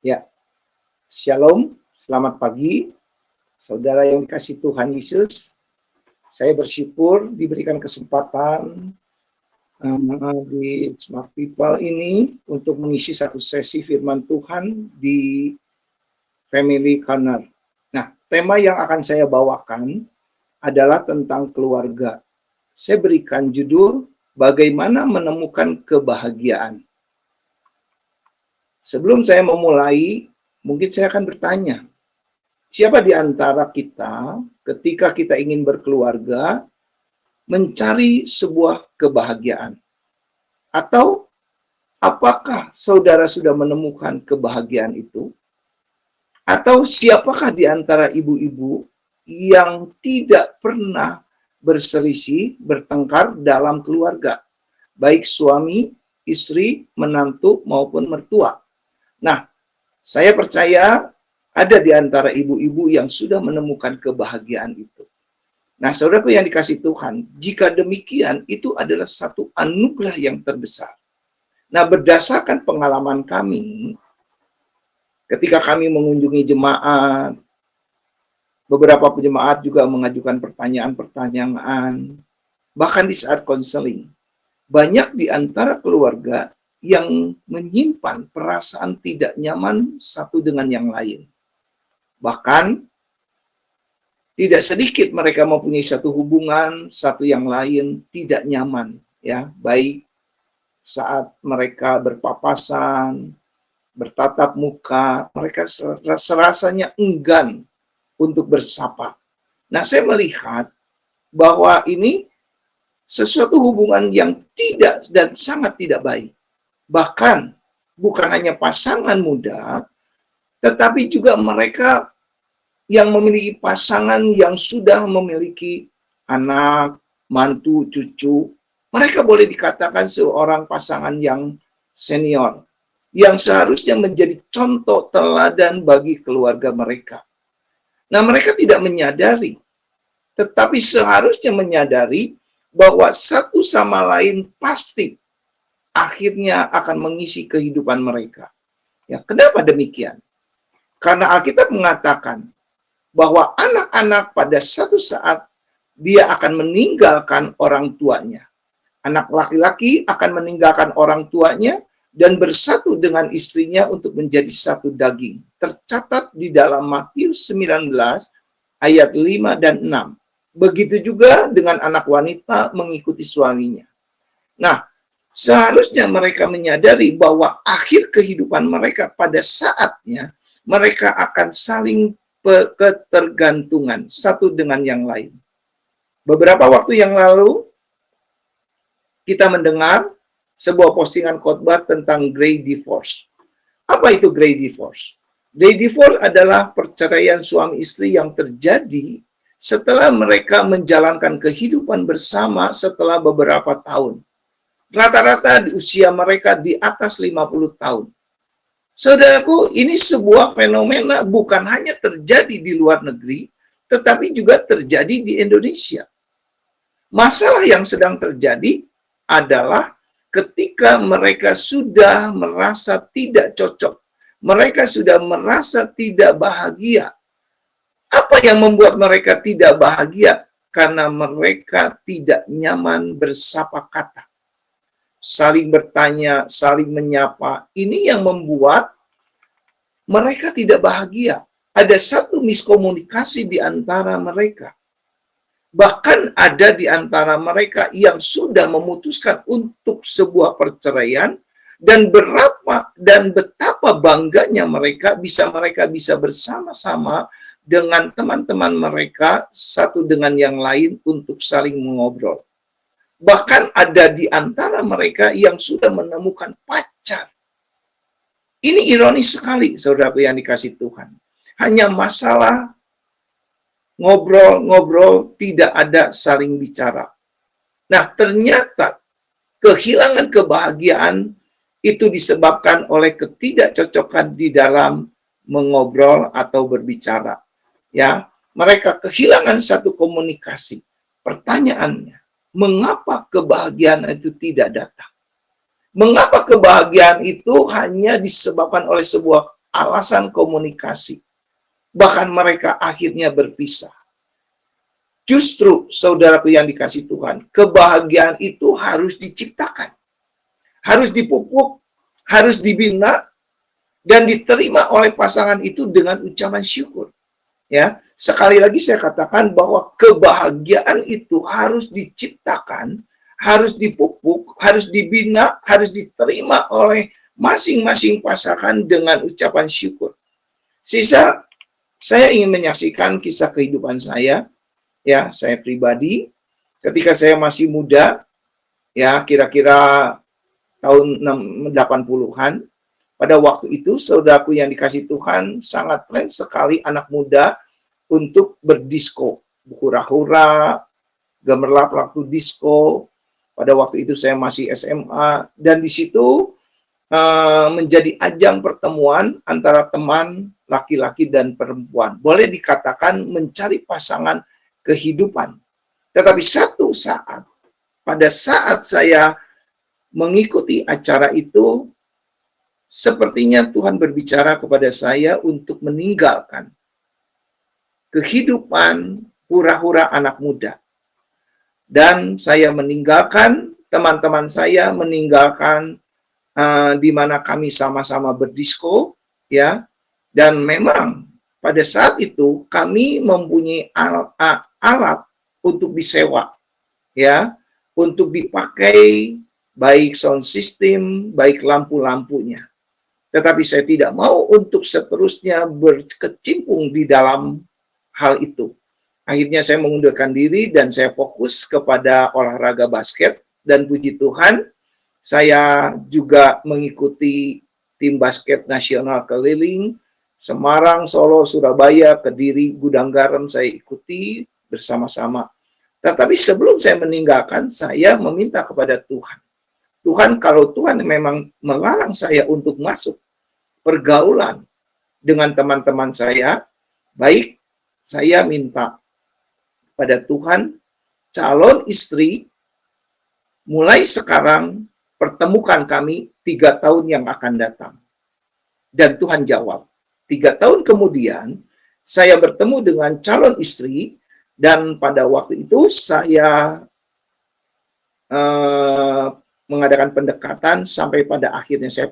Ya, Shalom, selamat pagi, saudara yang dikasihi Tuhan Yesus. Saya bersyukur diberikan kesempatan di Smart People ini untuk mengisi satu sesi firman Tuhan di Family Corner. Nah, tema yang akan saya bawakan adalah tentang keluarga. Saya berikan judul, Bagaimana Menemukan Kebahagiaan. Sebelum saya memulai, mungkin saya akan bertanya, siapa di antara kita ketika kita ingin berkeluarga mencari sebuah kebahagiaan? Atau apakah saudara sudah menemukan kebahagiaan itu? Atau siapakah di antara ibu-ibu yang tidak pernah berselisih, bertengkar dalam keluarga? Baik suami, istri, menantu, maupun mertua. Nah, saya percaya ada di antara ibu-ibu yang sudah menemukan kebahagiaan itu. Nah, saudaraku yang dikasih Tuhan, jika demikian, itu adalah satu anugerah yang terbesar. Nah, berdasarkan pengalaman kami, ketika kami mengunjungi jemaat, beberapa jemaat juga mengajukan pertanyaan-pertanyaan, bahkan di saat konseling, banyak di antara keluarga yang menyimpan perasaan tidak nyaman satu dengan yang lain. Bahkan tidak sedikit mereka mempunyai satu hubungan, satu yang lain tidak nyaman, ya, baik saat mereka berpapasan, bertatap muka, mereka serasanya enggan untuk bersapa. Nah, saya melihat bahwa ini sesuatu hubungan yang tidak dan sangat tidak baik. Bahkan bukan hanya pasangan muda, tetapi juga mereka yang memiliki pasangan yang sudah memiliki anak, mantu, cucu. Mereka boleh dikatakan seorang pasangan yang senior, yang seharusnya menjadi contoh teladan bagi keluarga mereka. Nah, mereka tidak menyadari, tetapi seharusnya menyadari bahwa satu sama lain pasti akhirnya akan mengisi kehidupan mereka. Ya, kenapa demikian? Karena Alkitab mengatakan bahwa anak-anak pada satu saat dia akan meninggalkan orang tuanya. Anak laki-laki akan meninggalkan orang tuanya dan bersatu dengan istrinya untuk menjadi satu daging. Tercatat di dalam Matius 19 ayat 5 dan 6. Begitu juga dengan anak wanita mengikuti suaminya. Nah, seharusnya mereka menyadari bahwa akhir kehidupan mereka pada saatnya mereka akan saling ketergantungan satu dengan yang lain. Beberapa waktu yang lalu kita mendengar sebuah postingan khotbah tentang Grey Divorce. Apa itu Grey Divorce? Grey Divorce adalah perceraian suami istri yang terjadi setelah mereka menjalankan kehidupan bersama setelah beberapa tahun. Rata-rata di usia mereka di atas 50 tahun. Saudaraku, ini sebuah fenomena bukan hanya terjadi di luar negeri, tetapi juga terjadi di Indonesia. Masalah yang sedang terjadi adalah ketika mereka sudah merasa tidak cocok, mereka sudah merasa tidak bahagia. Apa yang membuat mereka tidak bahagia? Karena mereka tidak nyaman bersapa kata. Saling bertanya, saling menyapa. Ini yang membuat mereka tidak bahagia. Ada satu miskomunikasi di antara mereka. Bahkan ada di antara mereka yang sudah memutuskan untuk sebuah perceraian dan betapa bangganya mereka bisa bersama-sama dengan teman-teman mereka satu dengan yang lain untuk saling mengobrol. Bahkan ada di antara mereka yang sudah menemukan pacar. Ini ironis sekali, saudaraku yang dikasih Tuhan. Hanya masalah ngobrol-ngobrol, tidak ada saling bicara. Nah, ternyata kehilangan kebahagiaan itu disebabkan oleh ketidakcocokan di dalam mengobrol atau berbicara. Ya, mereka kehilangan satu komunikasi. Pertanyaannya, mengapa kebahagiaan itu tidak datang? Mengapa kebahagiaan itu hanya disebabkan oleh sebuah alasan komunikasi. Bahkan mereka akhirnya berpisah. Justru, saudaraku yang dikasih Tuhan, kebahagiaan itu harus diciptakan. Harus dipupuk, harus dibina, dan diterima oleh pasangan itu dengan ucapan syukur. Ya, sekali lagi saya katakan bahwa kebahagiaan itu harus diciptakan, harus dipupuk, harus dibina, harus diterima oleh masing-masing pasangan dengan ucapan syukur. Sisa, saya ingin menyaksikan kisah kehidupan saya, ya, saya pribadi, ketika saya masih muda, ya, kira-kira tahun 80-an, pada waktu itu, saudaraku yang dikasih Tuhan, sangat tren sekali anak muda untuk berdisko, hura-hura, gemerlap waktu disko. Pada waktu itu saya masih SMA, dan di situ menjadi ajang pertemuan antara teman laki-laki dan perempuan. Boleh dikatakan mencari pasangan kehidupan. Tetapi satu saat, pada saat saya mengikuti acara itu, sepertinya Tuhan berbicara kepada saya untuk meninggalkan kehidupan hura-hura anak muda. Dan saya meninggalkan, teman-teman saya meninggalkan di mana kami sama-sama berdisko, ya. Dan memang pada saat itu kami mempunyai alat untuk disewa, ya, untuk dipakai, baik sound system, baik lampu-lampunya. Tetapi saya tidak mau untuk seterusnya berkecimpung di dalam hal itu. Akhirnya saya mengundurkan diri dan saya fokus kepada olahraga basket, dan puji Tuhan, saya juga mengikuti tim basket nasional keliling Semarang, Solo, Surabaya, Kediri, Gudang Garam, saya ikuti bersama-sama. Tetapi sebelum saya meninggalkan, saya meminta kepada Tuhan. Tuhan, kalau Tuhan memang melarang saya untuk masuk pergaulan dengan teman-teman saya, baik, saya minta pada Tuhan, calon istri, mulai sekarang pertemukan kami 3 tahun yang akan datang. Dan Tuhan jawab. 3 tahun kemudian, saya bertemu dengan calon istri, dan pada waktu itu saya mengadakan pendekatan sampai pada akhirnya saya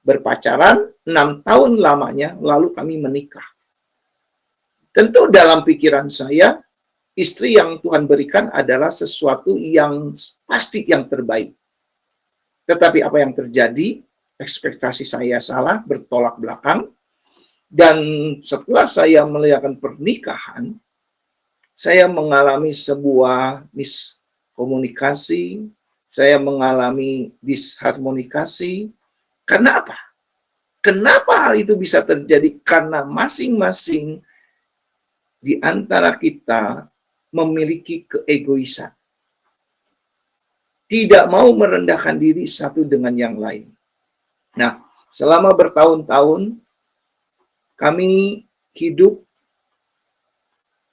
berpacaran 6 tahun lamanya, lalu kami menikah. Tentu dalam pikiran saya, istri yang Tuhan berikan adalah sesuatu yang pasti yang terbaik. Tetapi apa yang terjadi, ekspektasi saya salah, bertolak belakang, dan setelah saya melakukan pernikahan, saya mengalami sebuah miskomunikasi, saya mengalami disharmonikasi. Karena apa? Kenapa hal itu bisa terjadi? Karena masing-masing di antara kita memiliki keegoisan. Tidak mau merendahkan diri satu dengan yang lain. Nah, selama bertahun-tahun, kami hidup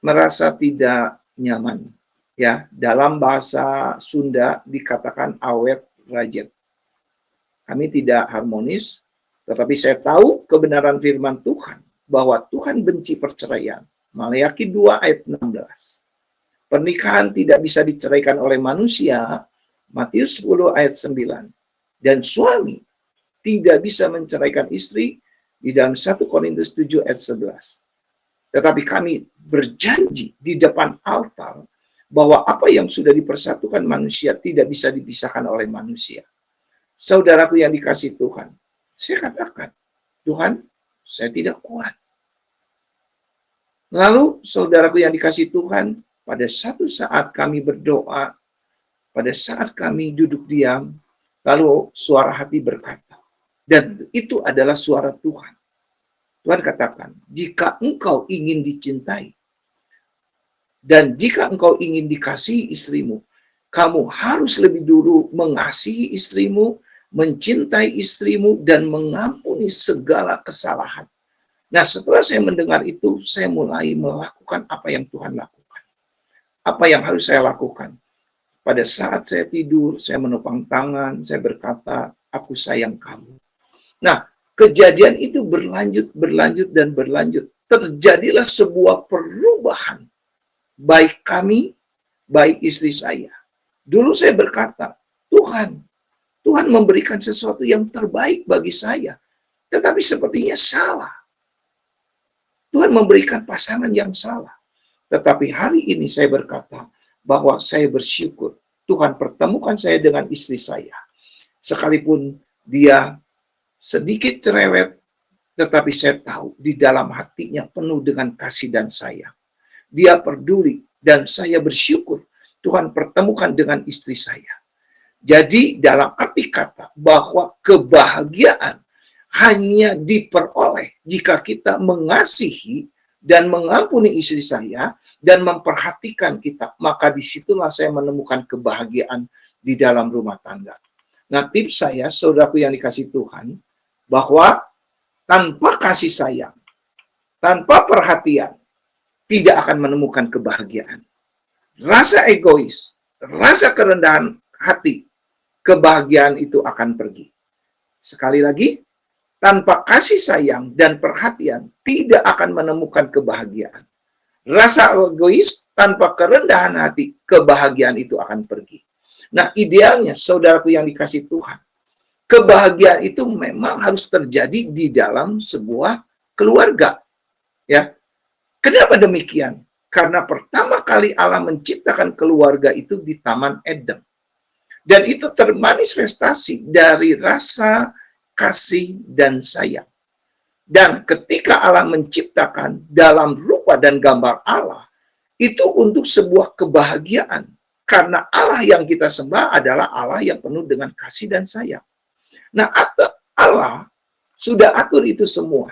merasa tidak nyaman. Ya, dalam bahasa Sunda dikatakan awet rajet. Kami tidak harmonis, tetapi saya tahu kebenaran firman Tuhan bahwa Tuhan benci perceraian. Maleakhi 2 ayat 16. Pernikahan tidak bisa diceraikan oleh manusia, Matius 10 ayat 9. Dan suami tidak bisa menceraikan istri di dalam 1 Korintus 7 ayat 11. Tetapi kami berjanji di depan altar bahwa apa yang sudah dipersatukan manusia tidak bisa dipisahkan oleh manusia. Saudaraku yang dikasih Tuhan, saya katakan, Tuhan, saya tidak kuat. Lalu saudaraku yang dikasih Tuhan, pada satu saat kami berdoa, pada saat kami duduk diam, lalu suara hati berkata, dan itu adalah suara Tuhan. Tuhan katakan, jika engkau ingin dicintai, dan jika engkau ingin dikasihi istrimu, kamu harus lebih dulu mengasihi istrimu, mencintai istrimu, dan mengampuni segala kesalahan. Nah, setelah saya mendengar itu, saya mulai melakukan apa yang Tuhan lakukan. Apa yang harus saya lakukan? Pada saat saya tidur, saya menopang tangan, saya berkata, aku sayang kamu. Nah, kejadian itu berlanjut, dan berlanjut. Terjadilah sebuah perubahan, baik kami, baik istri saya. Dulu saya berkata, Tuhan memberikan sesuatu yang terbaik bagi saya. Tetapi sepertinya salah. Tuhan memberikan pasangan yang salah. Tetapi hari ini saya berkata bahwa saya bersyukur Tuhan pertemukan saya dengan istri saya. Sekalipun dia sedikit cerewet, tetapi saya tahu di dalam hatinya penuh dengan kasih dan sayang. Dia peduli dan saya bersyukur Tuhan pertemukan dengan istri saya. Jadi dalam arti kata bahwa kebahagiaan hanya diperoleh jika kita mengasihi dan mengampuni istri saya dan memperhatikan kita, maka disitulah saya menemukan kebahagiaan di dalam rumah tangga. Nah, tips saya, saudaraku yang dikasih Tuhan, bahwa tanpa kasih sayang, tanpa perhatian, tidak akan menemukan kebahagiaan. Rasa egois, rasa kerendahan hati, kebahagiaan itu akan pergi. Sekali lagi, tanpa kasih sayang dan perhatian, tidak akan menemukan kebahagiaan. Rasa egois tanpa kerendahan hati, kebahagiaan itu akan pergi. Nah, idealnya, saudaraku yang dikasih Tuhan, kebahagiaan itu memang harus terjadi di dalam sebuah keluarga. Ya, kenapa demikian? Karena pertama kali Allah menciptakan keluarga itu di Taman Eden. Dan itu termanifestasi dari rasa kasih dan sayang. Dan ketika Allah menciptakan dalam rupa dan gambar Allah, itu untuk sebuah kebahagiaan. Karena Allah yang kita sembah adalah Allah yang penuh dengan kasih dan sayang. Nah, Allah sudah atur itu semua.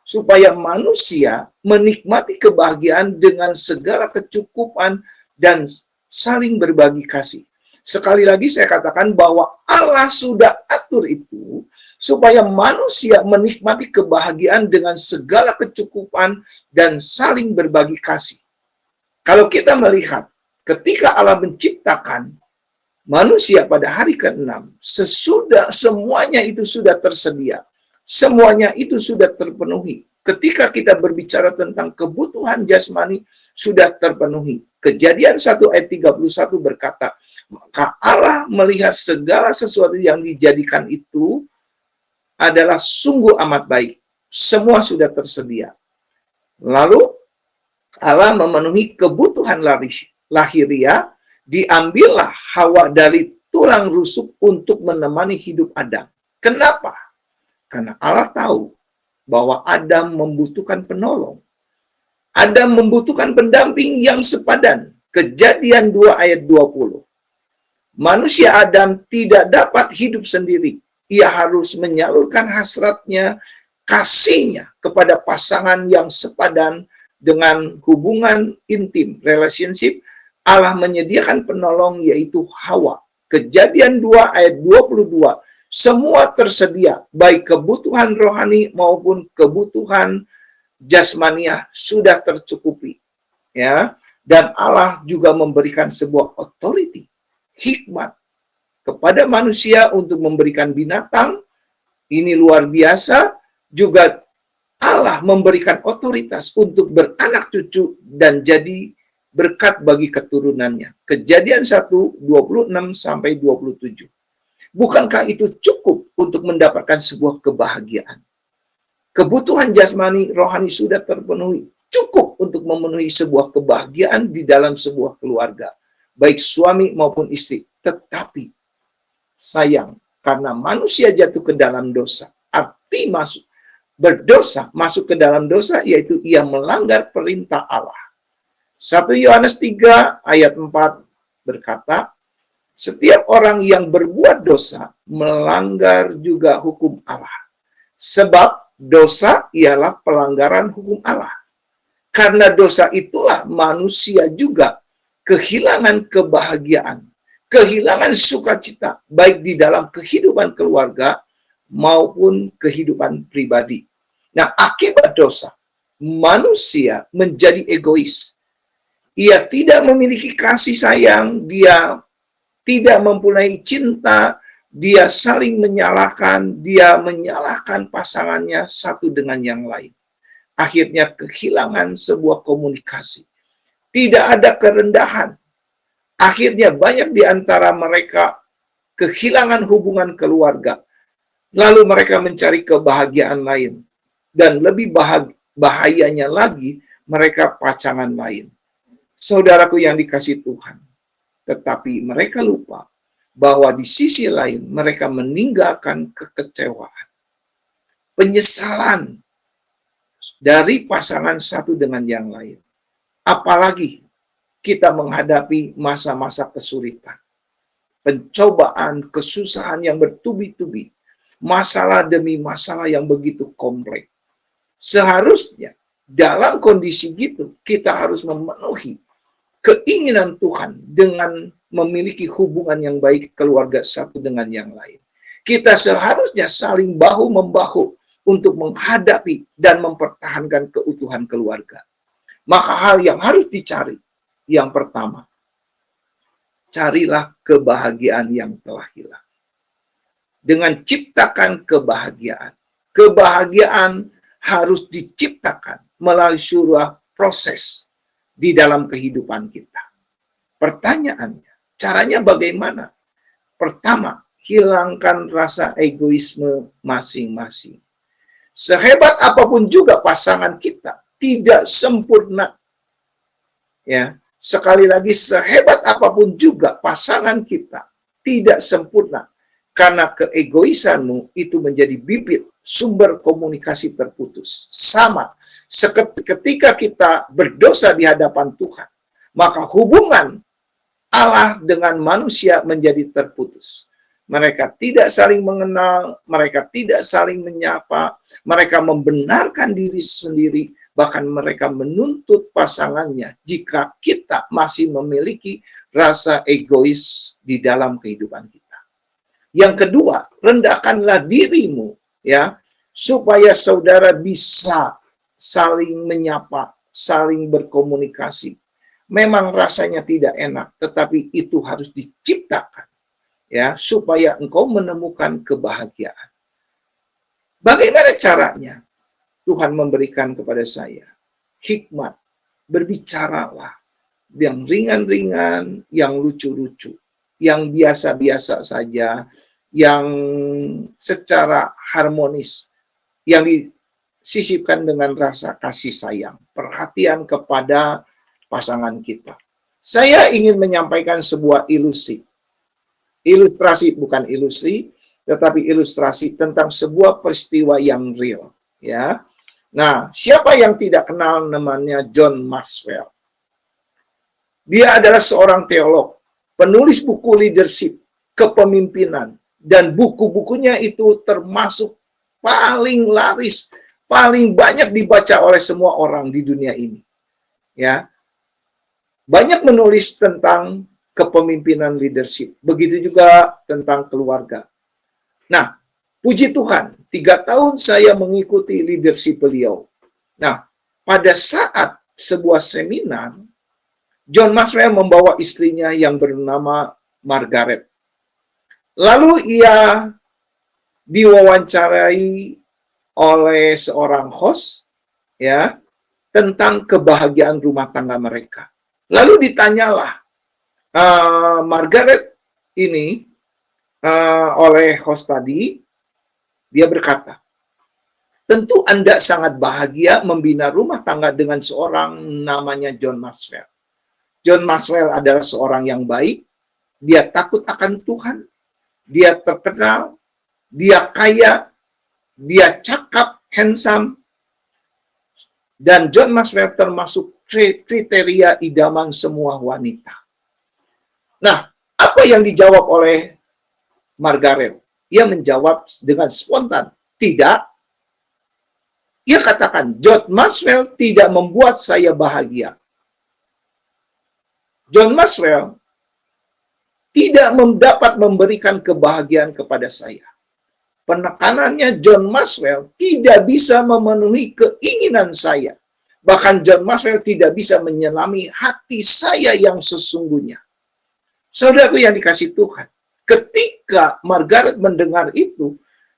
Supaya manusia menikmati kebahagiaan dengan segala kecukupan dan saling berbagi kasih. Sekali lagi saya katakan bahwa Allah sudah atur itu supaya manusia menikmati kebahagiaan dengan segala kecukupan dan saling berbagi kasih. Kalau kita melihat ketika Allah menciptakan manusia pada hari ke-6, sesudah semuanya itu sudah tersedia. Semuanya itu sudah terpenuhi. Ketika kita berbicara tentang kebutuhan jasmani sudah terpenuhi. Kejadian 1 ayat 31 berkata, maka Allah melihat segala sesuatu yang dijadikan itu adalah sungguh amat baik. Semua sudah tersedia. Lalu Allah memenuhi kebutuhan lahiriah, diambillah Hawa dari tulang rusuk untuk menemani hidup Adam. Kenapa? Karena Allah tahu bahwa Adam membutuhkan penolong. Adam membutuhkan pendamping yang sepadan. Kejadian 2 ayat 20. Manusia Adam tidak dapat hidup sendiri. Ia harus menyalurkan hasratnya, kasihnya kepada pasangan yang sepadan dengan hubungan intim, relationship. Allah menyediakan penolong yaitu Hawa. Kejadian 2 ayat 22. Semua tersedia, baik kebutuhan rohani maupun kebutuhan jasmaniah sudah tercukupi. Ya, dan Allah juga memberikan sebuah authority, hikmat kepada manusia untuk memberikan binatang. Ini luar biasa. Juga Allah memberikan otoritas untuk beranak cucu dan jadi berkat bagi keturunannya. Kejadian 1, 26 sampai 27. Bukankah itu cukup untuk mendapatkan sebuah kebahagiaan? Kebutuhan jasmani rohani sudah terpenuhi. Cukup untuk memenuhi sebuah kebahagiaan di dalam sebuah keluarga. Baik suami maupun istri. Tetapi sayang, karena manusia jatuh ke dalam dosa. Arti berdosa, masuk ke dalam dosa, yaitu ia melanggar perintah Allah. 1 Yohanes 3 ayat 4 berkata, setiap orang yang berbuat dosa melanggar juga hukum Allah. Sebab dosa ialah pelanggaran hukum Allah. Karena dosa itulah manusia juga kehilangan kebahagiaan, kehilangan sukacita, baik di dalam kehidupan keluarga maupun kehidupan pribadi. Nah, akibat dosa, manusia menjadi egois. Ia tidak memiliki kasih sayang, dia tidak mempunyai cinta dia saling menyalahkan, dia menyalahkan pasangannya satu dengan yang lain. Akhirnya kehilangan sebuah komunikasi. Tidak ada kerendahan. Akhirnya banyak di antara mereka kehilangan hubungan keluarga. Lalu mereka mencari kebahagiaan lain. Dan lebih bahayanya lagi, mereka pasangan lain. Saudaraku yang dikasihi Tuhan. Tetapi mereka lupa bahwa di sisi lain mereka meninggalkan kekecewaan, penyesalan dari pasangan satu dengan yang lain. Apalagi kita menghadapi masa-masa kesulitan, pencobaan, kesusahan yang bertubi-tubi, masalah demi masalah yang begitu kompleks. Seharusnya dalam kondisi gitu kita harus memenuhi keinginan Tuhan dengan memiliki hubungan yang baik keluarga satu dengan yang lain. Kita seharusnya saling bahu-membahu untuk menghadapi dan mempertahankan keutuhan keluarga. Maka hal yang harus dicari, yang pertama, carilah kebahagiaan yang telah hilang. Dengan ciptakan kebahagiaan. Kebahagiaan harus diciptakan melalui sebuah proses di dalam kehidupan kita. Pertanyaannya, caranya bagaimana? Pertama, hilangkan rasa egoisme masing-masing. Sehebat apapun juga pasangan kita tidak sempurna. Ya, sekali lagi sehebat apapun juga pasangan kita tidak sempurna. Karena keegoisanmu itu menjadi bibit sumber komunikasi terputus. Sama, ketika kita berdosa di hadapan Tuhan, maka hubungan Allah dengan manusia menjadi terputus. Mereka tidak saling mengenal, mereka tidak saling menyapa, mereka membenarkan diri sendiri, bahkan mereka menuntut pasangannya jika kita masih memiliki rasa egois di dalam kehidupan kita. Yang kedua, rendahkanlah dirimu ya, supaya saudara bisa saling menyapa, saling berkomunikasi. Memang rasanya tidak enak, tetapi itu harus diciptakan ya, supaya engkau menemukan kebahagiaan. Bagaimana caranya? Tuhan memberikan kepada saya hikmat, berbicaralah yang ringan-ringan, yang lucu-lucu, yang biasa-biasa saja, yang secara harmonis, yang disisipkan dengan rasa kasih sayang, perhatian kepada pasangan kita. Saya ingin menyampaikan sebuah ilustrasi bukan ilusi, tetapi ilustrasi tentang sebuah peristiwa yang real. Ya, nah siapa yang tidak kenal namanya John Maxwell? Dia adalah seorang teolog, penulis buku leadership, kepemimpinan, dan buku-bukunya itu termasuk paling laris, paling banyak dibaca oleh semua orang di dunia ini. Ya, banyak menulis tentang kepemimpinan leadership, begitu juga tentang keluarga. Nah, puji Tuhan, 3 tahun saya mengikuti leadership beliau. Nah, pada saat sebuah seminar, John Maxwell membawa istrinya yang bernama Margaret. Lalu ia diwawancarai oleh seorang host ya tentang kebahagiaan rumah tangga mereka. Lalu ditanyalah Margaret ini oleh host tadi, dia berkata, tentu Anda sangat bahagia membina rumah tangga dengan seorang namanya John Maxwell. John Maxwell adalah seorang yang baik, dia takut akan Tuhan, dia terkenal, dia kaya, dia cakap, handsome, dan John Maxwell termasuk kriteria idaman semua wanita. Nah, apa yang dijawab oleh Margaret? Ia menjawab dengan spontan, tidak. Ia katakan, John Maxwell tidak membuat saya bahagia. John Maxwell tidak dapat memberikan kebahagiaan kepada saya. Penekanannya John Maxwell tidak bisa memenuhi keinginan saya. Bahkan John Maxwell tidak bisa menyelami hati saya yang sesungguhnya. Saudaraku yang dikasihi Tuhan, Ketika Margaret mendengar itu,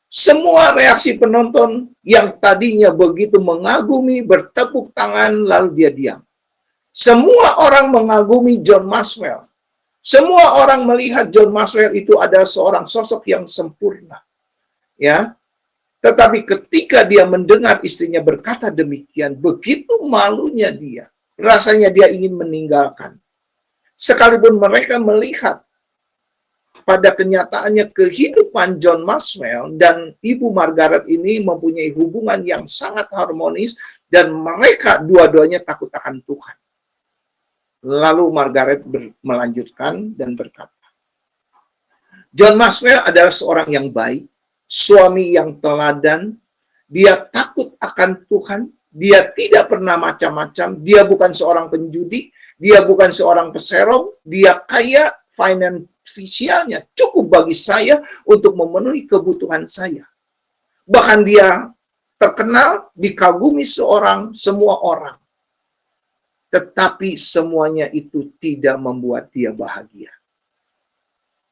semua reaksi penonton yang tadinya begitu mengagumi, bertepuk tangan, lalu dia diam. Semua orang mengagumi John Maxwell. Semua orang melihat John Maxwell itu adalah seorang sosok yang sempurna. Ya, tetapi ketika dia mendengar istrinya berkata demikian, begitu malunya dia. Rasanya dia ingin meninggalkan. Sekalipun mereka melihat pada kenyataannya kehidupan John Maxwell dan Ibu Margaret ini mempunyai hubungan yang sangat harmonis dan mereka dua-duanya takut akan Tuhan. Lalu Margaret melanjutkan dan berkata, John Maxwell adalah seorang yang baik, suami yang teladan, dia takut akan Tuhan, dia tidak pernah macam-macam, dia bukan seorang penjudi, dia bukan seorang peserong, dia kaya, finansialnya cukup bagi saya untuk memenuhi kebutuhan saya. Bahkan dia terkenal, dikagumi semua orang. Tetapi semuanya itu tidak membuat dia bahagia.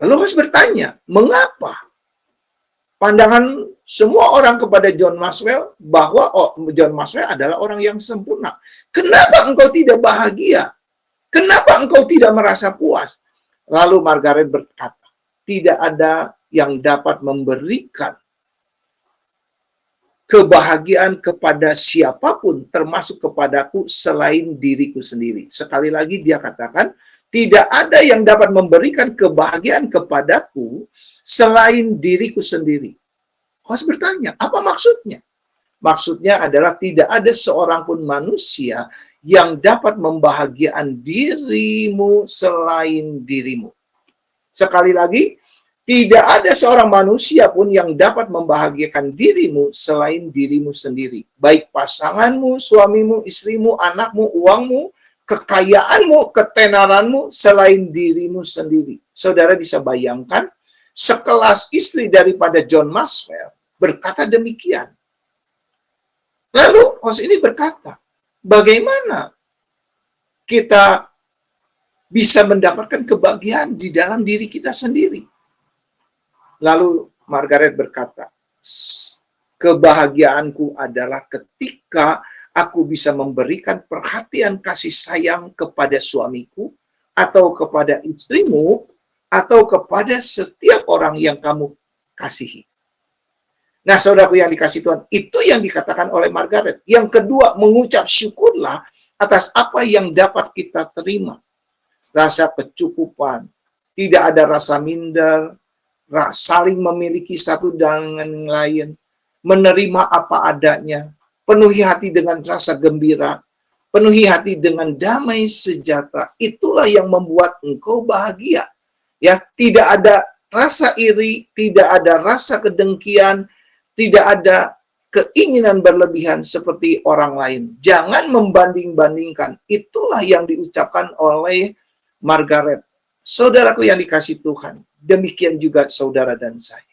Lalu harus bertanya, mengapa? Pandangan semua orang kepada John Maxwell bahwa John Maxwell adalah orang yang sempurna. Kenapa engkau tidak bahagia? Kenapa engkau tidak merasa puas? Lalu Margaret berkata, tidak ada yang dapat memberikan kebahagiaan kepada siapapun, termasuk kepadaku, selain diriku sendiri. Sekali lagi dia katakan, tidak ada yang dapat memberikan kebahagiaan kepadaku selain diriku sendiri. Harus bertanya, apa maksudnya? Maksudnya adalah tidak ada seorang pun manusia yang dapat membahagiakan dirimu selain dirimu. Sekali lagi, tidak ada seorang manusia pun yang dapat membahagiakan dirimu selain dirimu sendiri. Baik pasanganmu, suamimu, istrimu, anakmu, uangmu, kekayaanmu, ketenaranmu, selain dirimu sendiri. Saudara bisa bayangkan, sekelas istri daripada John Maxwell berkata demikian. Lalu host ini berkata, bagaimana kita bisa mendapatkan kebahagiaan di dalam diri kita sendiri? Lalu Margaret berkata, kebahagiaanku adalah ketika aku bisa memberikan perhatian kasih sayang kepada suamiku, atau kepada istrimu, atau kepada setiap orang yang kamu kasihi. Nah, saudaraku yang dikasihi Tuhan, itu yang dikatakan oleh Margaret. Yang kedua, mengucap syukurlah atas apa yang dapat kita terima. Rasa kecukupan, tidak ada rasa minder, saling memiliki satu dengan lain, menerima apa adanya, penuhi hati dengan rasa gembira, penuhi hati dengan damai sejahtera. Itulah yang membuat engkau bahagia. Ya, tidak ada rasa iri, tidak ada rasa kedengkian, tidak ada keinginan berlebihan seperti orang lain. Jangan membanding-bandingkan. Itulah yang diucapkan oleh Margaret. Saudaraku yang dikasihi Tuhan, demikian juga saudara dan saya.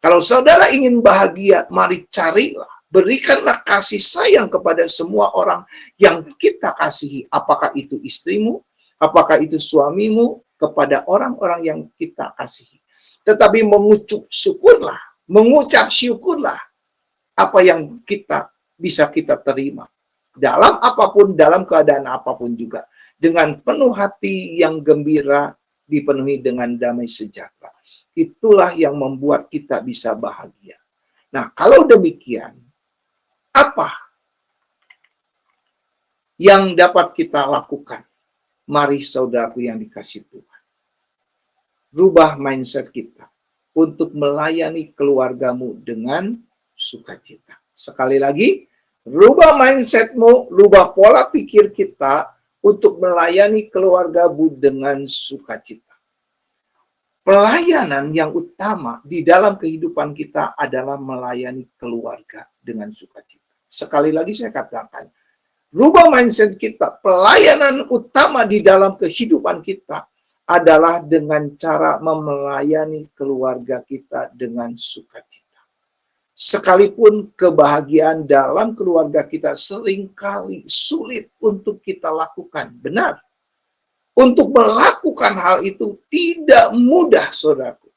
Kalau saudara ingin bahagia, mari carilah, berikanlah kasih sayang kepada semua orang yang kita kasihi. Apakah itu istrimu, apakah itu suamimu, kepada orang-orang yang kita kasihi. Tetapi mengucap syukurlah apa yang bisa kita terima. Dalam apapun, dalam keadaan apapun juga. Dengan penuh hati yang gembira, dipenuhi dengan damai sejahtera. Itulah yang membuat kita bisa bahagia. Nah, kalau demikian, apa yang dapat kita lakukan? Mari saudaraku yang dikasihi Tuhan, rubah mindset kita untuk melayani keluargamu dengan sukacita. Sekali lagi, rubah mindsetmu, rubah pola pikir kita untuk melayani keluargamu dengan sukacita. Pelayanan yang utama di dalam kehidupan kita adalah melayani keluarga dengan sukacita. Sekali lagi saya katakan, rubah mindset kita. Pelayanan utama di dalam kehidupan kita adalah dengan cara melayani keluarga kita dengan sukacita. Sekalipun kebahagiaan dalam keluarga kita seringkali sulit untuk kita lakukan. Benar. Untuk melakukan hal itu tidak mudah, saudaraku.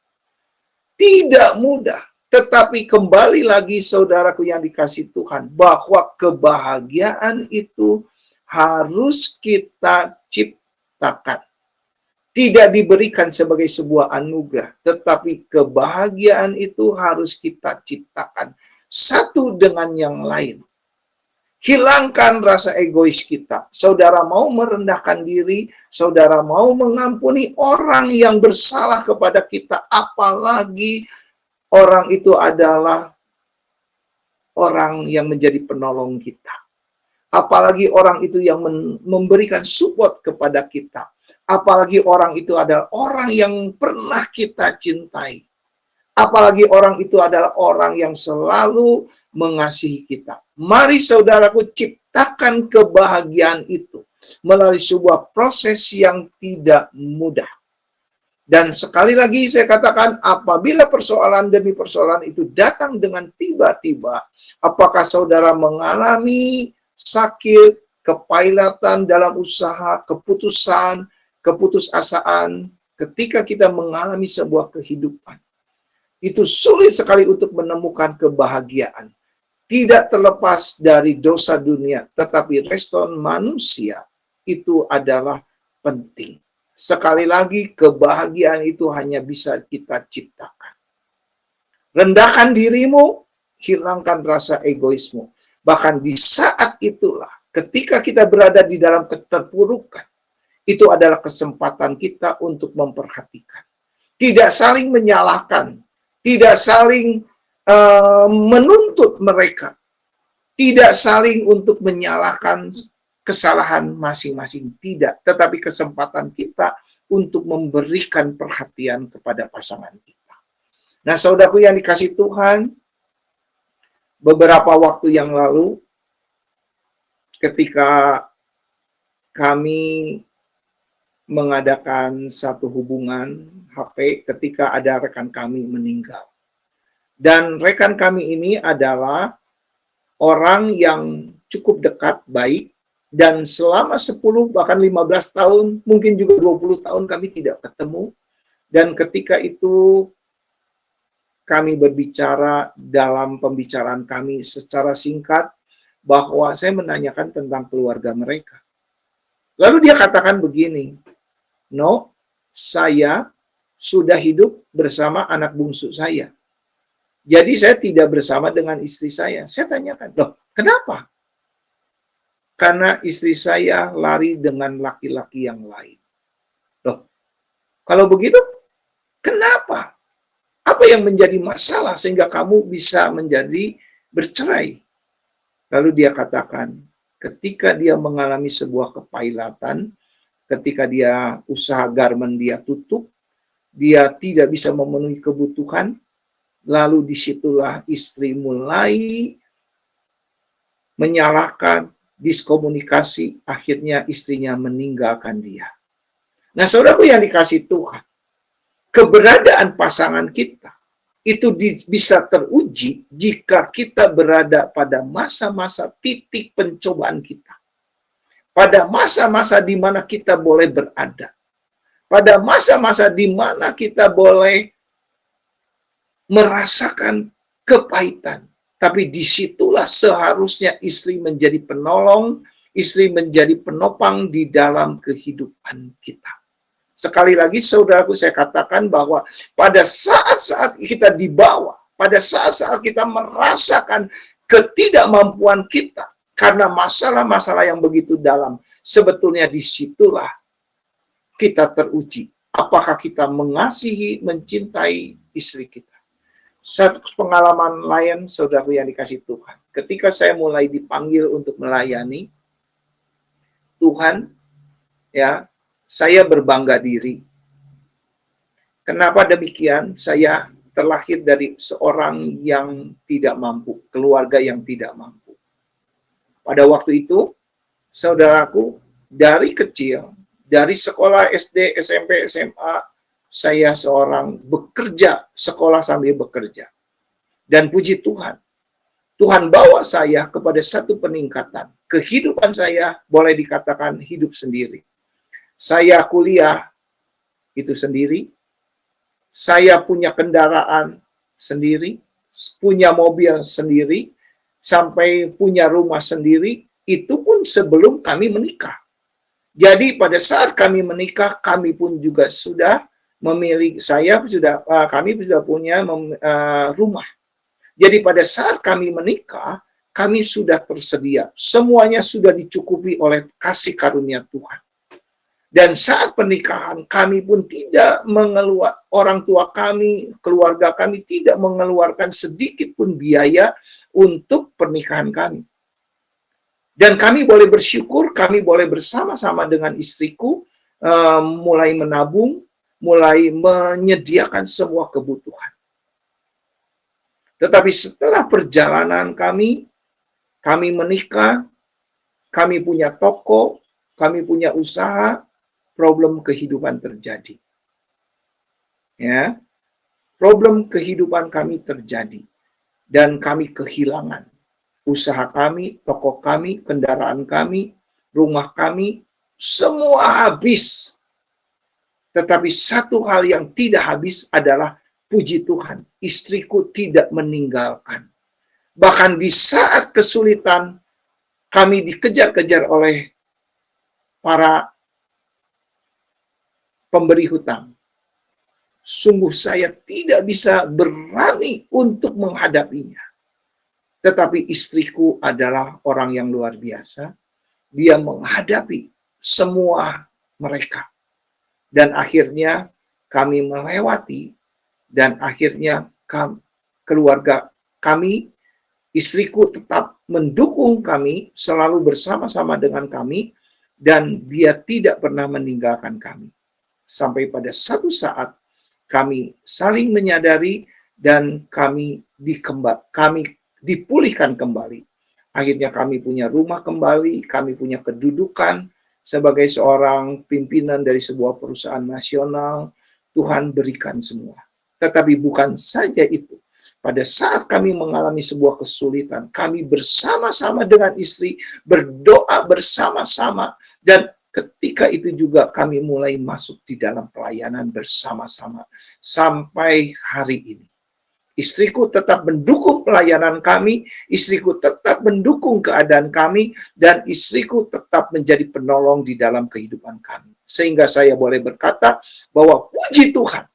Tidak mudah. Tetapi kembali lagi saudaraku yang dikasih Tuhan, bahwa kebahagiaan itu harus kita ciptakan. Tidak diberikan sebagai sebuah anugerah, tetapi kebahagiaan itu harus kita ciptakan satu dengan yang lain. Hilangkan rasa egois kita. Saudara mau merendahkan diri, saudara mau mengampuni orang yang bersalah kepada kita, apalagi orang itu adalah orang yang menjadi penolong kita. Apalagi orang itu yang memberikan support kepada kita. Apalagi orang itu adalah orang yang pernah kita cintai. Apalagi orang itu adalah orang yang selalu mengasihi kita. Mari saudaraku ciptakan kebahagiaan itu melalui sebuah proses yang tidak mudah. Dan sekali lagi saya katakan, apabila persoalan demi persoalan itu datang dengan tiba-tiba, apakah saudara mengalami sakit, kepailatan dalam usaha, keputusasaan, ketika kita mengalami sebuah kehidupan, itu sulit sekali untuk menemukan kebahagiaan. Tidak terlepas dari dosa dunia, tetapi respon manusia itu adalah penting. Sekali lagi, kebahagiaan itu hanya bisa kita ciptakan. Rendahkan dirimu, hilangkan rasa egoismu. Bahkan di saat itulah, ketika kita berada di dalam keterpurukan, itu adalah kesempatan kita untuk memperhatikan. Tidak saling menyalahkan, tidak saling menuntut mereka, tidak saling untuk menyalahkan kesalahan masing-masing, tidak. Tetapi kesempatan kita untuk memberikan perhatian kepada pasangan kita. Nah, saudaraku yang dikasih Tuhan, beberapa waktu yang lalu, ketika kami mengadakan satu hubungan HP ketika ada rekan kami meninggal. Dan rekan kami ini adalah orang yang cukup dekat, baik, dan selama 10 bahkan 15 tahun, mungkin juga 20 tahun kami tidak ketemu. Dan ketika itu kami berbicara dalam pembicaraan kami secara singkat bahwa saya menanyakan tentang keluarga mereka. Lalu dia katakan begini, "No, saya sudah hidup bersama anak bungsu saya. Jadi saya tidak bersama dengan istri saya." Saya tanyakan, "Loh, kenapa?" "Karena istri saya lari dengan laki-laki yang lain." "Loh, kalau begitu, kenapa? Apa yang menjadi masalah sehingga kamu bisa menjadi bercerai?" Lalu dia katakan, ketika dia mengalami sebuah kepailatan, ketika dia usaha garmen dia tutup, dia tidak bisa memenuhi kebutuhan, lalu disitulah istri mulai menyalahkan, diskomunikasi, akhirnya istrinya meninggalkan dia. Nah, saudaraku yang dikasih Tuhan, keberadaan pasangan kita itu bisa teruji jika kita berada pada masa-masa titik pencobaan kita. Pada masa-masa di mana kita boleh berada. Pada masa-masa di mana kita boleh merasakan kepahitan. Tapi disitulah seharusnya istri menjadi penolong, istri menjadi penopang di dalam kehidupan kita. Sekali lagi saudaraku saya katakan bahwa pada saat-saat kita dibawa, pada saat-saat kita merasakan ketidakmampuan kita karena masalah-masalah yang begitu dalam, sebetulnya disitulah kita teruji. Apakah kita mengasihi, mencintai istri kita? Satu pengalaman lain, saudaraku yang dikasih Tuhan. Ketika saya mulai dipanggil untuk melayani Tuhan, ya, saya berbangga diri. Kenapa demikian? Saya terlahir dari seorang yang tidak mampu, keluarga yang tidak mampu. Pada waktu itu, saudaraku, dari kecil, dari sekolah SD, SMP, SMA, saya seorang bekerja, sekolah sambil bekerja. Dan puji Tuhan, Tuhan bawa saya kepada satu peningkatan. Kehidupan saya boleh dikatakan hidup sendiri. Saya kuliah itu sendiri, saya punya kendaraan sendiri, punya mobil sendiri, sampai punya rumah sendiri, itu pun sebelum kami menikah. Jadi pada saat kami menikah, kami pun juga sudah memiliki, kami sudah punya rumah. Jadi pada saat kami menikah, kami sudah tersedia. Semuanya sudah dicukupi oleh kasih karunia Tuhan. Dan saat pernikahan, kami pun tidak orang tua kami, keluarga kami tidak mengeluarkan sedikit pun biaya untuk pernikahan kami. Dan kami boleh bersyukur, kami boleh bersama-sama dengan istriku, mulai menabung, mulai menyediakan semua kebutuhan. Tetapi setelah perjalanan kami menikah, kami punya toko, kami punya usaha, problem kehidupan terjadi. Ya, problem kehidupan kami terjadi. Dan kami kehilangan usaha kami, toko kami, kendaraan kami, rumah kami, semua habis. Tetapi satu hal yang tidak habis adalah puji Tuhan, istriku tidak meninggalkan. Bahkan di saat kesulitan, kami dikejar-kejar oleh para pemberi hutang. Sungguh saya tidak bisa berani untuk menghadapinya. Tetapi istriku adalah orang yang luar biasa. Dia menghadapi semua mereka. Dan akhirnya kami melewati, dan akhirnya keluarga kami, istriku tetap mendukung kami, selalu bersama-sama dengan kami, dan dia tidak pernah meninggalkan kami. Sampai pada satu saat kami saling menyadari dan kami dipulihkan kembali. Akhirnya kami punya rumah kembali, kami punya kedudukan sebagai seorang pimpinan dari sebuah perusahaan nasional. Tuhan berikan semua. Tetapi bukan saja itu. Pada saat kami mengalami sebuah kesulitan, kami bersama-sama dengan istri berdoa bersama-sama, dan ketika itu juga kami mulai masuk di dalam pelayanan bersama-sama sampai hari ini. Istriku tetap mendukung pelayanan kami, istriku tetap mendukung keadaan kami, dan istriku tetap menjadi penolong di dalam kehidupan kami. Sehingga saya boleh berkata bahwa puji Tuhan,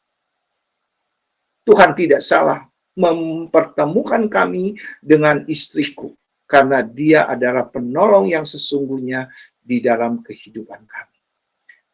Tuhan tidak salah mempertemukan kami dengan istriku, karena dia adalah penolong yang sesungguhnya di dalam kehidupan kami.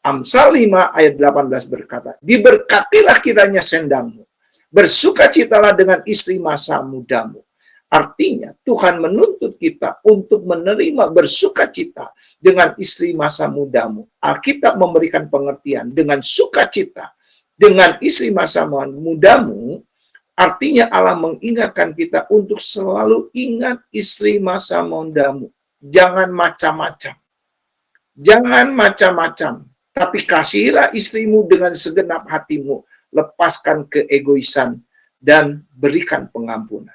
Amsal 5 ayat 18 berkata, diberkatilah kiranya sendangmu, bersukacitalah dengan istri masa mudamu. Artinya Tuhan menuntut kita untuk menerima bersukacita dengan istri masa mudamu. Alkitab memberikan pengertian dengan sukacita dengan istri masa mudamu. Artinya Allah mengingatkan kita untuk selalu ingat istri masa mudamu. Jangan macam-macam. Jangan macam-macam. Tapi kasihilah istrimu dengan segenap hatimu. Lepaskan keegoisan dan berikan pengampunan.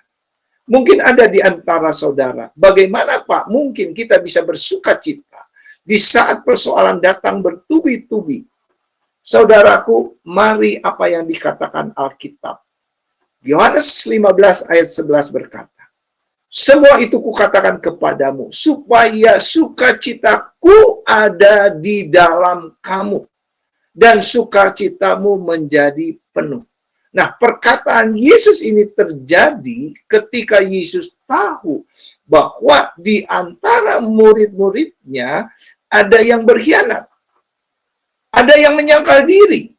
Mungkin ada di antara saudara, bagaimana Pak mungkin kita bisa bersukacita di saat persoalan datang bertubi-tubi? Saudaraku, mari apa yang dikatakan Alkitab. Yohanes 15 ayat 11 berkata, semua itu kukatakan kepadamu, supaya sukacitaku ada di dalam kamu, dan sukacitamu menjadi penuh. Nah, perkataan Yesus ini terjadi ketika Yesus tahu bahwa di antara murid-muridnya ada yang berkhianat, ada yang menyangkal diri.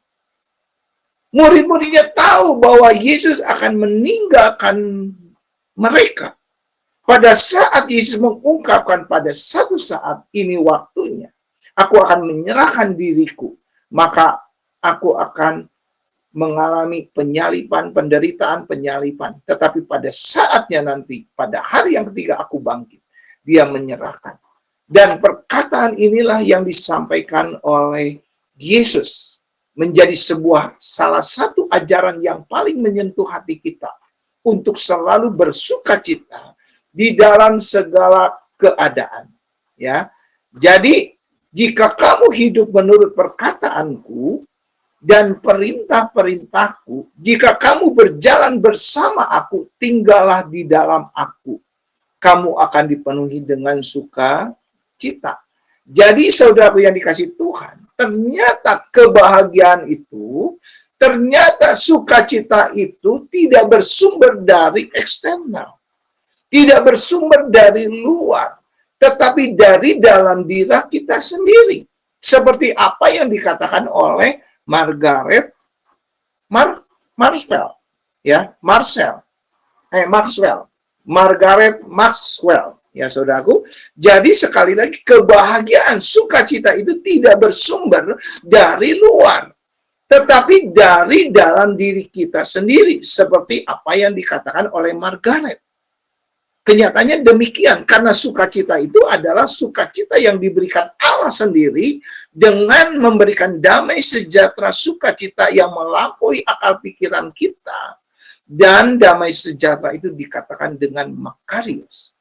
Murid-muridnya tahu bahwa Yesus akan meninggalkan mereka. Pada saat Yesus mengungkapkan pada satu saat ini waktunya, aku akan menyerahkan diriku, maka aku akan mengalami penyalipan, penderitaan penyalipan. Tetapi pada saatnya nanti, pada hari yang ketiga aku bangkit, dia menyerahkan. Dan perkataan inilah yang disampaikan oleh Yesus. Menjadi salah satu ajaran yang paling menyentuh hati kita untuk selalu bersukacita di dalam segala keadaan. Ya, jadi Jika kamu hidup menurut perkataanku dan perintah-perintahku, jika kamu berjalan bersama aku, tinggallah di dalam aku, kamu akan dipenuhi dengan sukacita. Jadi saudaraku yang dikasihi Tuhan, ternyata kebahagiaan itu, ternyata sukacita itu tidak bersumber dari eksternal, tidak bersumber dari luar, tetapi dari dalam diri kita sendiri. Seperti apa yang dikatakan oleh Margaret Marcel, ya, Maxwell, Margaret Maxwell, ya saudaraku. Jadi sekali lagi, kebahagiaan, sukacita itu tidak bersumber dari luar, tetapi dari dalam diri kita sendiri, seperti apa yang dikatakan oleh Margaret. Kenyataannya demikian, karena sukacita itu adalah sukacita yang diberikan Allah sendiri dengan memberikan damai sejahtera, sukacita yang melampaui akal pikiran kita. Dan damai sejahtera itu dikatakan dengan makarios,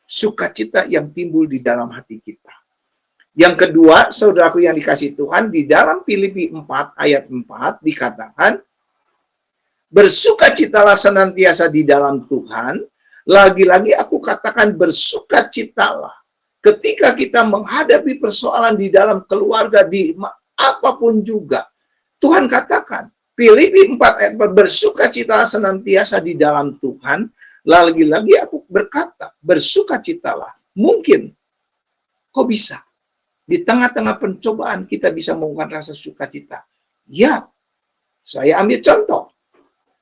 sukacita yang timbul di dalam hati kita. Yang kedua, saudaraku yang dikasihi Tuhan, di dalam Filipi 4 ayat 4 dikatakan, bersukacitalah senantiasa di dalam Tuhan. Lagi-lagi aku katakan bersukacitalah ketika kita menghadapi persoalan di dalam keluarga, di apapun juga. Tuhan katakan, Filipi 4 ayat 4, bersukacitalah senantiasa di dalam Tuhan. Lagi-lagi aku berkata, bersukacitalah. Mungkin, kok bisa? Di tengah-tengah pencobaan kita bisa mengungkapkan rasa sukacita. Ya, saya ambil contoh.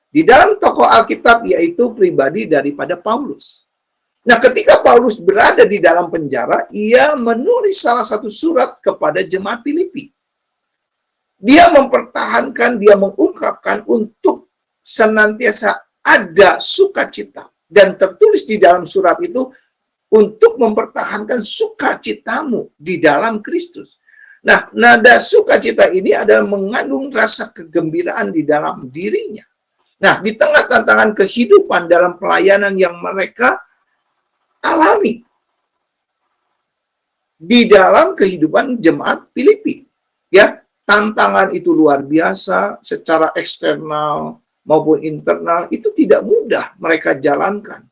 Di dalam tokoh Alkitab, yaitu pribadi daripada Paulus. Nah, ketika Paulus berada di dalam penjara, ia menulis salah satu surat kepada jemaat Filipi. Dia mempertahankan, dia mengungkapkan untuk senantiasa ada sukacita. Dan tertulis di dalam surat itu, untuk mempertahankan sukacitamu di dalam Kristus. Nah, nada sukacita ini adalah mengandung rasa kegembiraan di dalam dirinya. Nah, di tengah tantangan kehidupan dalam pelayanan yang mereka alami di dalam kehidupan jemaat Filipi, ya, tantangan itu luar biasa secara eksternal maupun internal, itu tidak mudah mereka jalankan.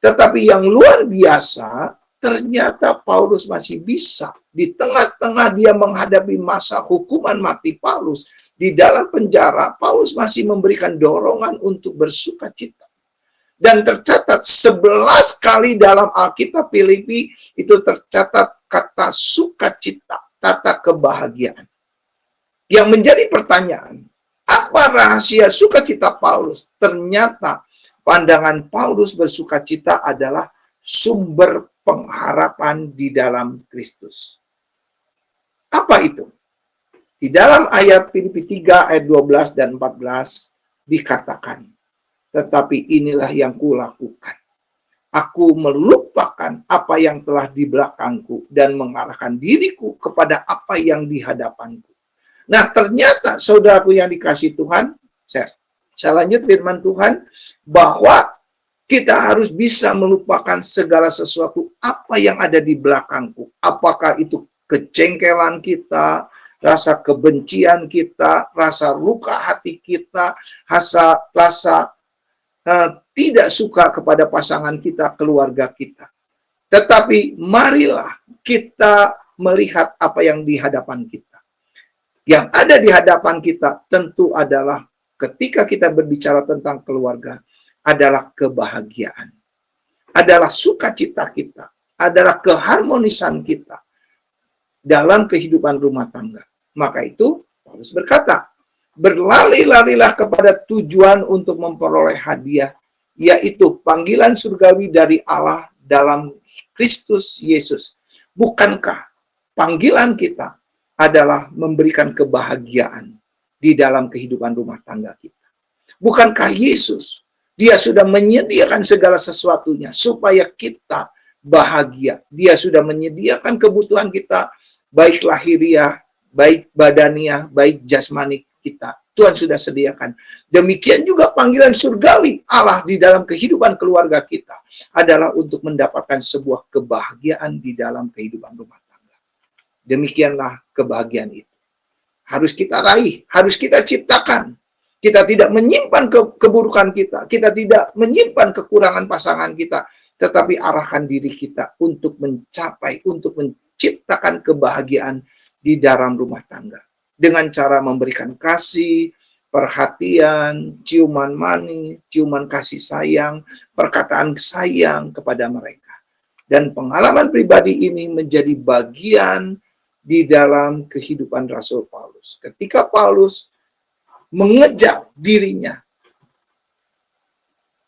Tetapi yang luar biasa, ternyata Paulus masih bisa di tengah-tengah dia menghadapi masa hukuman mati Paulus. Di dalam penjara, Paulus masih memberikan dorongan untuk bersukacita. Dan tercatat 11 kali dalam Alkitab Filipi itu tercatat kata sukacita, kata kebahagiaan. Yang menjadi pertanyaan, apa rahasia sukacita Paulus? Ternyata pandangan Paulus bersukacita adalah sumber pengharapan di dalam Kristus. Apa itu? Di dalam ayat Filipi 3 ayat 12 dan 14 dikatakan, tetapi inilah yang kulakukan. Aku melupakan apa yang telah di belakangku dan mengarahkan diriku kepada apa yang di hadapanku. Nah, ternyata saudaraku yang dikasihi Tuhan, saya lanjut firman Tuhan, bahwa kita harus bisa melupakan segala sesuatu apa yang ada di belakangku. Apakah itu kejengkelan kita, rasa kebencian kita, rasa luka hati kita, rasa tidak suka kepada pasangan kita, keluarga kita. Tetapi marilah kita melihat apa yang di hadapan kita. Yang ada di hadapan kita tentu adalah ketika kita berbicara tentang keluarga, adalah kebahagiaan, adalah sukacita kita, adalah keharmonisan kita dalam kehidupan rumah tangga. Maka itu Paulus berkata, berlari-larilah kepada tujuan untuk memperoleh hadiah, yaitu panggilan surgawi dari Allah dalam Kristus Yesus. Bukankah panggilan kita adalah memberikan kebahagiaan di dalam kehidupan rumah tangga kita? Bukankah Yesus, dia sudah menyediakan segala sesuatunya supaya kita bahagia. Dia sudah menyediakan kebutuhan kita, baik lahiriah, baik badaniah, baik jasmani kita. Tuhan sudah sediakan. Demikian juga panggilan surgawi Allah di dalam kehidupan keluarga kita adalah untuk mendapatkan sebuah kebahagiaan di dalam kehidupan rumah tangga. Demikianlah kebahagiaan itu. Harus kita raih, harus kita ciptakan. Kita tidak menyimpan keburukan kita, kita tidak menyimpan kekurangan pasangan kita, tetapi arahkan diri kita untuk mencapai, untuk menciptakan kebahagiaan di dalam rumah tangga. Dengan cara memberikan kasih, perhatian, ciuman manis, ciuman kasih sayang, perkataan sayang kepada mereka. Dan pengalaman pribadi ini menjadi bagian di dalam kehidupan Rasul Paulus. Ketika Paulus mengejar dirinya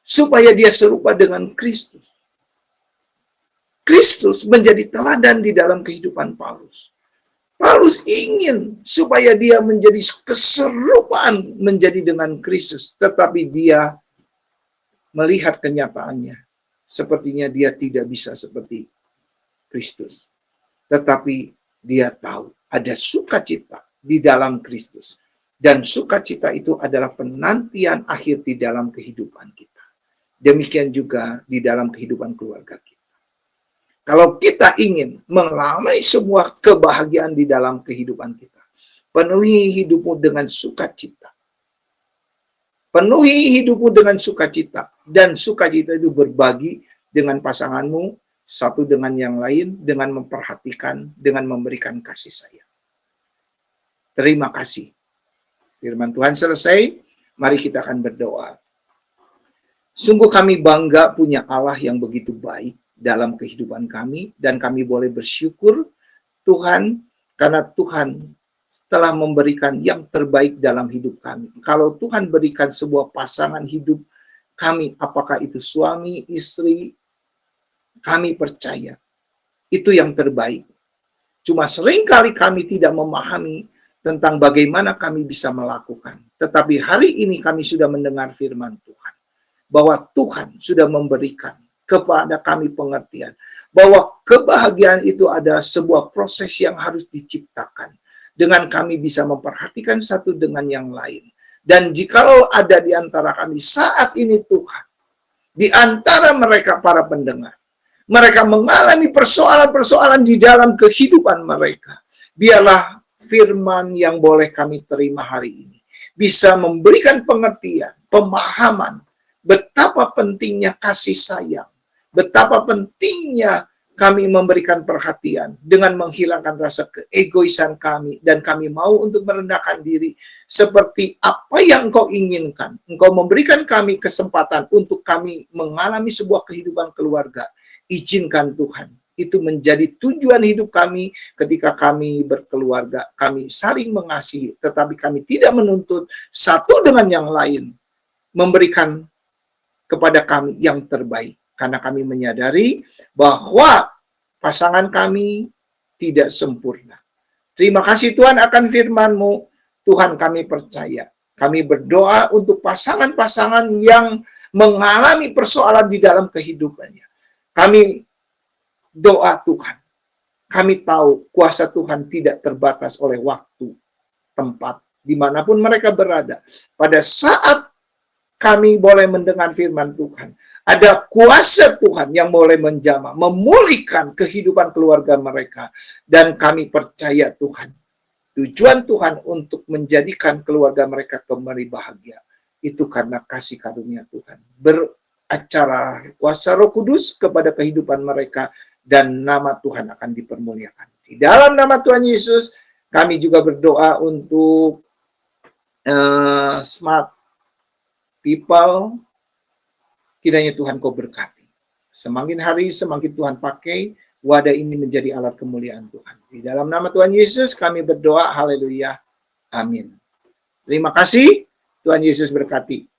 supaya dia serupa dengan Kristus. Kristus menjadi teladan di dalam kehidupan Paulus. Paulus ingin supaya dia menjadi keserupaan menjadi dengan Kristus, tetapi dia melihat kenyataannya. Sepertinya dia tidak bisa seperti Kristus. Tetapi dia tahu ada sukacita di dalam Kristus. Dan sukacita itu adalah penantian akhir di dalam kehidupan kita. Demikian juga di dalam kehidupan keluarga kita. Kalau kita ingin mengalami sebuah kebahagiaan di dalam kehidupan kita, penuhi hidupmu dengan sukacita. Penuhi hidupmu dengan sukacita. Dan sukacita itu berbagi dengan pasanganmu, satu dengan yang lain, dengan memperhatikan, dengan memberikan kasih sayang. Terima kasih. Firman Tuhan selesai, mari kita akan berdoa. Sungguh kami bangga punya Allah yang begitu baik dalam kehidupan kami, dan kami boleh bersyukur Tuhan, karena Tuhan telah memberikan yang terbaik dalam hidup kami. Kalau Tuhan berikan sebuah pasangan hidup kami, apakah itu suami, istri, kami percaya itu yang terbaik. Cuma seringkali kami tidak memahami tentang bagaimana kami bisa melakukan. Tetapi hari ini kami sudah mendengar firman Tuhan, bahwa Tuhan sudah memberikan kepada kami pengertian bahwa kebahagiaan itu ada sebuah proses yang harus diciptakan dengan kami bisa memperhatikan satu dengan yang lain. Dan jikalau ada di antara kami saat ini Tuhan, di antara mereka para pendengar, mereka mengalami persoalan-persoalan di dalam kehidupan mereka, biarlah firman yang boleh kami terima hari ini bisa memberikan pengertian, pemahaman, betapa pentingnya kasih sayang, betapa pentingnya kami memberikan perhatian dengan menghilangkan rasa keegoisan kami, dan kami mau untuk merendahkan diri seperti apa yang Engkau inginkan. Engkau memberikan kami kesempatan untuk kami mengalami sebuah kehidupan keluarga. Izinkan Tuhan, itu menjadi tujuan hidup kami ketika kami berkeluarga. Kami saling mengasihi, tetapi kami tidak menuntut satu dengan yang lain memberikan kepada kami yang terbaik. Karena kami menyadari bahwa pasangan kami tidak sempurna. Terima kasih Tuhan akan firman-Mu. Tuhan, kami percaya. Kami berdoa untuk pasangan-pasangan yang mengalami persoalan di dalam kehidupannya. Kami doa Tuhan. Kami tahu kuasa Tuhan tidak terbatas oleh waktu, tempat, dimanapun mereka berada. Pada saat kami boleh mendengar firman Tuhan, ada kuasa Tuhan yang boleh menjamah, memulihkan kehidupan keluarga mereka. Dan kami percaya Tuhan, tujuan Tuhan untuk menjadikan keluarga mereka kembali bahagia, itu karena kasih karunia Tuhan. Beracara kuasa Roh Kudus kepada kehidupan mereka, dan nama Tuhan akan dipermuliakan. Di dalam nama Tuhan Yesus, kami juga berdoa untuk smart people. Kiranya Tuhan Kau berkati. Semakin hari semakin Tuhan pakai wadah ini menjadi alat kemuliaan Tuhan. Di dalam nama Tuhan Yesus kami berdoa. Haleluya. Amin. Terima kasih. Tuhan Yesus berkati.